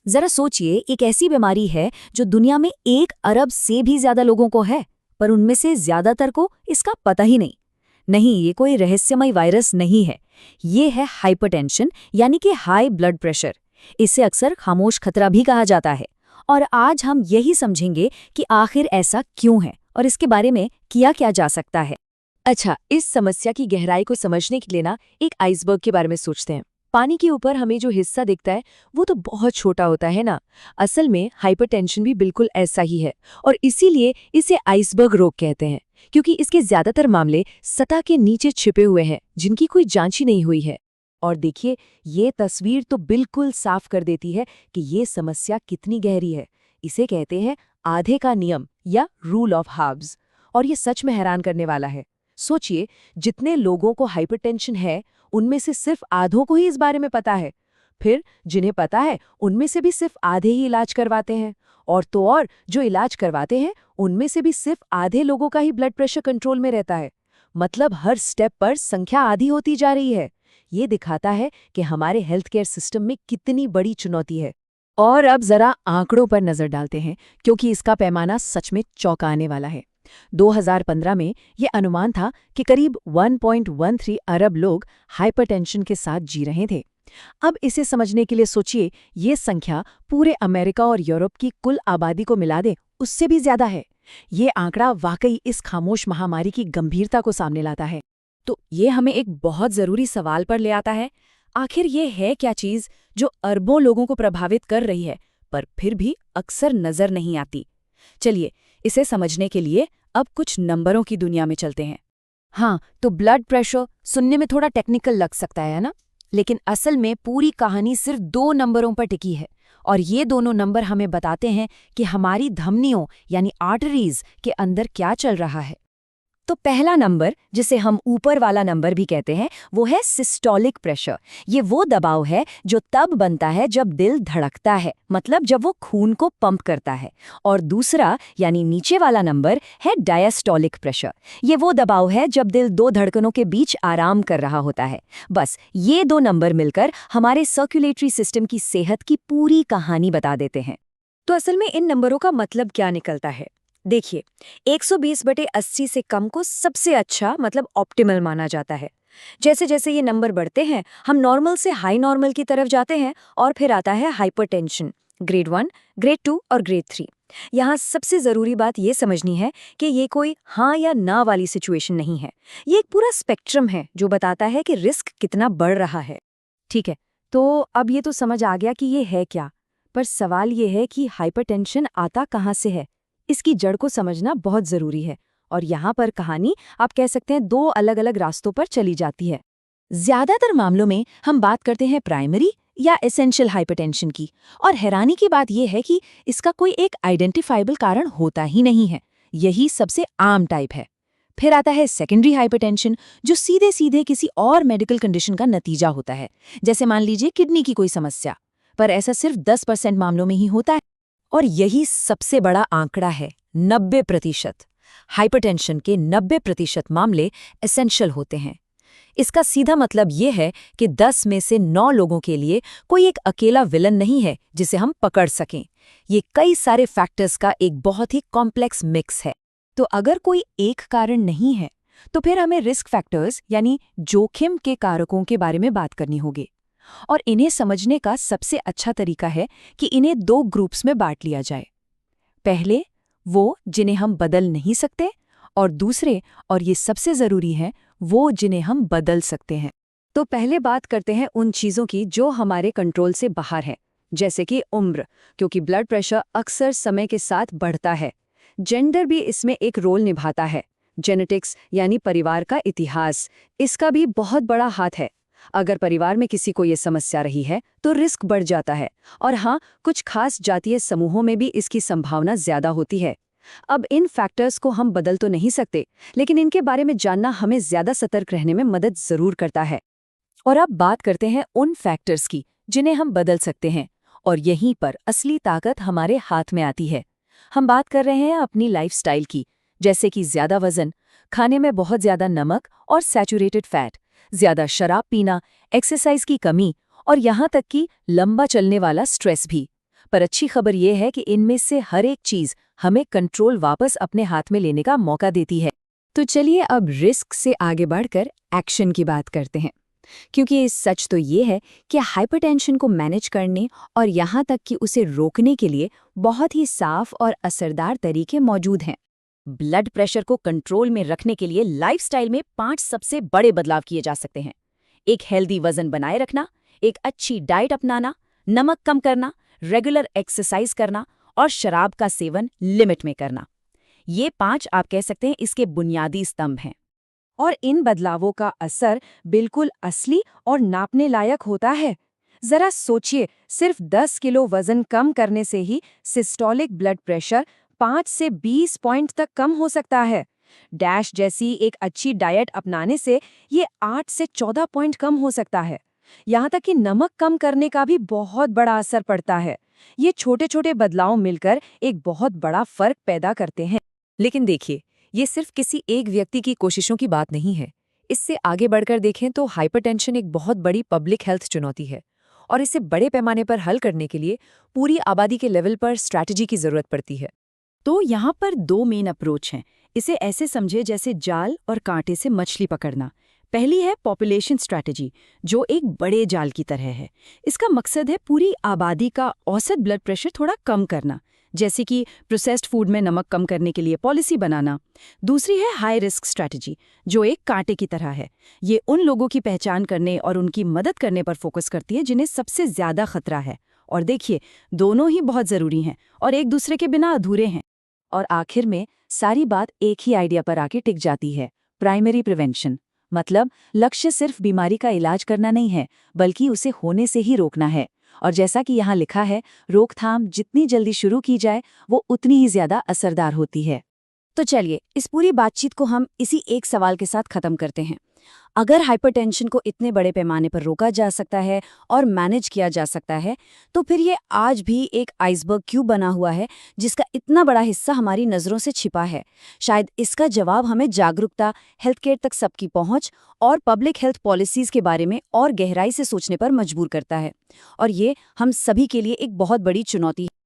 जरा सोचिए, एक ऐसी बीमारी है जो दुनिया में 1 अरब से भी ज्यादा लोगों को है, पर उनमें से ज्यादातर को इसका पता ही नहीं। नहीं, ये कोई रहस्यमय वायरस नहीं है। ये है हाइपरटेंशन, यानी कि हाई ब्लड प्रेशर। इसे अक्सर खामोश खतरा भी कहा जाता है। और आज हम यही समझेंगे कि आखिर ऐसा क्यों है और इसके बारे में किया क्या जा सकता है। अच्छा, इस समस्या की गहराई को समझने के लिए ना एक आइसबर्ग के बारे में सोचते हैं। पानी के ऊपर हमें जो हिस्सा दिखता है वो तो बहुत छोटा होता है ना। असल में हाइपरटेंशन भी बिल्कुल ऐसा ही है, और इसीलिए इसे आइसबर्ग रोग कहते हैं, क्योंकि इसके ज्यादातर मामले सतह के नीचे छिपे हुए हैं, जिनकी कोई जांच ही नहीं हुई है। और देखिए, ये तस्वीर तो बिल्कुल साफ कर देती है कि ये समस्या कितनी गहरी है। इसे कहते हैं आधे का नियम या रूल ऑफ हाफ्स। और ये सच में हैरान करने वाला है। सोचिए, जितने लोगों को हाइपरटेंशन है उनमें से सिर्फ आधों को ही इस बारे में पता है। फिर जिन्हें पता है उनमें से भी सिर्फ आधे ही इलाज करवाते हैं। और तो और जो इलाज करवाते हैं उनमें से भी सिर्फ आधे लोगों का ही ब्लड प्रेशर कंट्रोल में रहता है। मतलब हर स्टेप पर संख्या आधी होती जा रही है। ये दिखाता है कि हमारे हेल्थ केयर सिस्टम में कितनी बड़ी चुनौती है। और अब जरा आंकड़ों पर नजर डालते हैं, क्योंकि इसका पैमाना सच में चौंकाने वाला है। 2015 में ये अनुमान था कि करीब 1.13 अरब लोग हाइपरटेंशन के साथ जी रहे थे। अब इसे समझने के लिए सोचिए, ये संख्या पूरे अमेरिका और यूरोप की कुल आबादी को मिला दे उससे भी ज्यादा है। ये आंकड़ा वाकई इस खामोश महामारी की गंभीरता को सामने लाता है। तो ये हमें एक बहुत जरूरी सवाल पर ले आता है। आखिर ये है क्या चीज जो अरबों लोगों को प्रभावित कर रही है, पर फिर भी अक्सर नजर नहीं आती। चलिए, इसे समझने के लिए अब कुछ नंबरों की दुनिया में चलते हैं। हाँ, तो ब्लड प्रेशर सुनने में थोड़ा टेक्निकल लग सकता है ना, लेकिन असल में पूरी कहानी सिर्फ 2 नंबरों पर टिकी है। और ये दोनों नंबर हमें बताते हैं कि हमारी धमनियों यानी आर्टरीज के अंदर क्या चल रहा है। तो पहला नंबर, जिसे हम ऊपर वाला नंबर भी कहते हैं, वो है सिस्टोलिक प्रेशर। ये वो दबाव है जो तब बनता है जब दिल धड़कता है, मतलब जब वो खून को पंप करता है। और दूसरा यानी नीचे वाला नंबर है डायस्टोलिक प्रेशर। ये वो दबाव है जब दिल दो धड़कनों के बीच आराम कर रहा होता है। बस ये 2 नंबर मिलकर हमारे सर्कुलेटरी सिस्टम की सेहत की पूरी कहानी बता देते हैं। तो असल में इन नंबरों का मतलब क्या निकलता है? देखिए, 120/80 से कम को सबसे अच्छा मतलब ऑप्टिमल माना जाता है। जैसे जैसे ये नंबर बढ़ते हैं, हम नॉर्मल से हाई नॉर्मल की तरफ जाते हैं, और फिर आता है हाइपरटेंशन, ग्रेड 1, ग्रेड 2 और ग्रेड 3। यहाँ सबसे ज़रूरी बात ये समझनी है कि ये कोई हाँ या ना वाली सिचुएशन नहीं है। ये एक पूरा स्पेक्ट्रम है जो बताता है कि रिस्क कितना बढ़ रहा है। ठीक है, तो अब ये तो समझ आ गया कि ये है क्या। पर सवाल ये है कि हाइपरटेंशन आता कहाँ से है। इसकी जड़ को समझना बहुत जरूरी है। और यहाँ पर कहानी आप कह सकते हैं 2 अलग अलग रास्तों पर चली जाती है। ज्यादातर मामलों में हम बात करते हैं प्राइमरी या एसेंशियल हाइपरटेंशन की, और हैरानी की बात यह है कि इसका कोई एक आइडेंटिफाइबल कारण होता ही नहीं है। यही सबसे आम टाइप है। फिर आता है सेकेंडरी हाइपरटेंशन, जो सीधे सीधे किसी और मेडिकल कंडीशन का नतीजा होता है, जैसे मान लीजिए किडनी की कोई समस्या। पर ऐसा सिर्फ 10% मामलों में ही होता है। और यही सबसे बड़ा आंकड़ा है, 90%। हाइपरटेंशन के 90% मामले एसेंशियल होते हैं। इसका सीधा मतलब ये है कि 10 में से 9 लोगों के लिए कोई एक अकेला विलन नहीं है जिसे हम पकड़ सकें। ये कई सारे फैक्टर्स का एक बहुत ही कॉम्प्लेक्स मिक्स है। तो अगर कोई एक कारण नहीं है, तो फिर हमें रिस्क फैक्टर्स यानी जोखिम के कारकों के बारे में बात करनी होगी। और इन्हें समझने का सबसे अच्छा तरीका है कि इन्हें 2 ग्रुप्स में बांट लिया जाए। पहले वो जिन्हें हम बदल नहीं सकते, और दूसरे, और ये सबसे ज़रूरी है, वो जिन्हें हम बदल सकते हैं। तो पहले बात करते हैं उन चीज़ों की जो हमारे कंट्रोल से बाहर है, जैसे कि उम्र, क्योंकि ब्लड प्रेशर अक्सर समय के साथ बढ़ता है। जेंडर भी इसमें एक रोल निभाता है। जेनेटिक्स यानी परिवार का इतिहास, इसका भी बहुत बड़ा हाथ है। अगर परिवार में किसी को ये समस्या रही है तो रिस्क बढ़ जाता है। और हाँ, कुछ खास जातीय समूहों में भी इसकी संभावना ज्यादा होती है। अब इन फैक्टर्स को हम बदल तो नहीं सकते, लेकिन इनके बारे में जानना हमें ज्यादा सतर्क रहने में मदद जरूर करता है। और अब बात करते हैं उन फैक्टर्स की जिन्हें हम बदल सकते हैं, और यहीं पर असली ताकत हमारे हाथ में आती है। हम बात कर रहे हैं अपनी लाइफस्टाइल की, जैसे कि ज्यादा वजन, खाने में बहुत ज्यादा नमक और सैचुरेटेड फैट, ज्यादा शराब पीना, एक्सरसाइज की कमी, और यहाँ तक कि लंबा चलने वाला स्ट्रेस भी। पर अच्छी खबर ये है कि इनमें से हर एक चीज हमें कंट्रोल वापस अपने हाथ में लेने का मौका देती है। तो चलिए अब रिस्क से आगे बढ़कर एक्शन की बात करते हैं, क्योंकि सच तो ये है कि हाइपरटेंशन को मैनेज करने और यहाँ तक कि उसे रोकने के लिए बहुत ही साफ और असरदार तरीके मौजूद हैं। ब्लड प्रेशर को कंट्रोल में रखने के लिए लाइफस्टाइल में 5 सबसे बड़े बदलाव किए जा सकते हैं। एक हेल्दी वजन बनाए रखना, एक अच्छी डाइट अपनाना, नमक कम करना, रेगुलर एक्सरसाइज करना और शराब का सेवन लिमिट में करना। ये 5 आप कह सकते हैं इसके बुनियादी स्तंभ हैं। और इन बदलावों का असर बिल्कुल असली और नापने लायक होता है। जरा सोचिए, सिर्फ 10 किलो वजन कम करने से ही सिस्टोलिक ब्लड प्रेशर 5 से 20 पॉइंट तक कम हो सकता है। डैश जैसी एक अच्छी डाइट अपनाने से ये 8 से 14 पॉइंट कम हो सकता है। यहाँ तक कि नमक कम करने का भी बहुत बड़ा असर पड़ता है। ये छोटे छोटे बदलाव मिलकर एक बहुत बड़ा फर्क पैदा करते हैं। लेकिन देखिए, ये सिर्फ किसी एक व्यक्ति की कोशिशों की बात नहीं है। इससे आगे बढ़कर देखें तो हाइपरटेंशन एक बहुत बड़ी पब्लिक हेल्थ चुनौती है और इसे बड़े पैमाने पर हल करने के लिए पूरी आबादी के लेवल पर स्ट्रैटेजी की जरूरत पड़ती है। तो यहाँ पर 2 मेन अप्रोच हैं। इसे ऐसे समझे जैसे जाल और कांटे से मछली पकड़ना। पहली है पॉपुलेशन स्ट्रैटेजी, जो एक बड़े जाल की तरह है। इसका मकसद है पूरी आबादी का औसत ब्लड प्रेशर थोड़ा कम करना, जैसे कि प्रोसेस्ड फूड में नमक कम करने के लिए पॉलिसी बनाना। दूसरी है हाई रिस्क स्ट्रैटेजी, जो एक कांटे की तरह है। ये उन लोगों की पहचान करने और उनकी मदद करने पर फोकस करती है जिन्हें सबसे ज्यादा खतरा है। और देखिए, दोनों ही बहुत जरूरी हैं और एक दूसरे के बिना अधूरे हैं। और आखिर में सारी बात एक ही आइडिया पर आके टिक जाती है, प्राइमरी प्रिवेंशन। मतलब लक्ष्य सिर्फ बीमारी का इलाज करना नहीं है, बल्कि उसे होने से ही रोकना है। और जैसा कि यहाँ लिखा है, रोकथाम जितनी जल्दी शुरू की जाए वो उतनी ही ज्यादा असरदार होती है। तो चलिए इस पूरी बातचीत को हम इसी एक सवाल के साथ खत्म करते हैं। अगर हाइपरटेंशन को इतने बड़े पैमाने पर रोका जा सकता है और मैनेज किया जा सकता है, तो फिर ये आज भी एक आइसबर्ग क्यों बना हुआ है जिसका इतना बड़ा हिस्सा हमारी नज़रों से छिपा है? शायद इसका जवाब हमें जागरूकता, हेल्थ केयर तक सबकी पहुंच और पब्लिक हेल्थ पॉलिसीज के बारे में और गहराई से सोचने पर मजबूर करता है। और ये हम सभी के लिए एक बहुत बड़ी चुनौती है।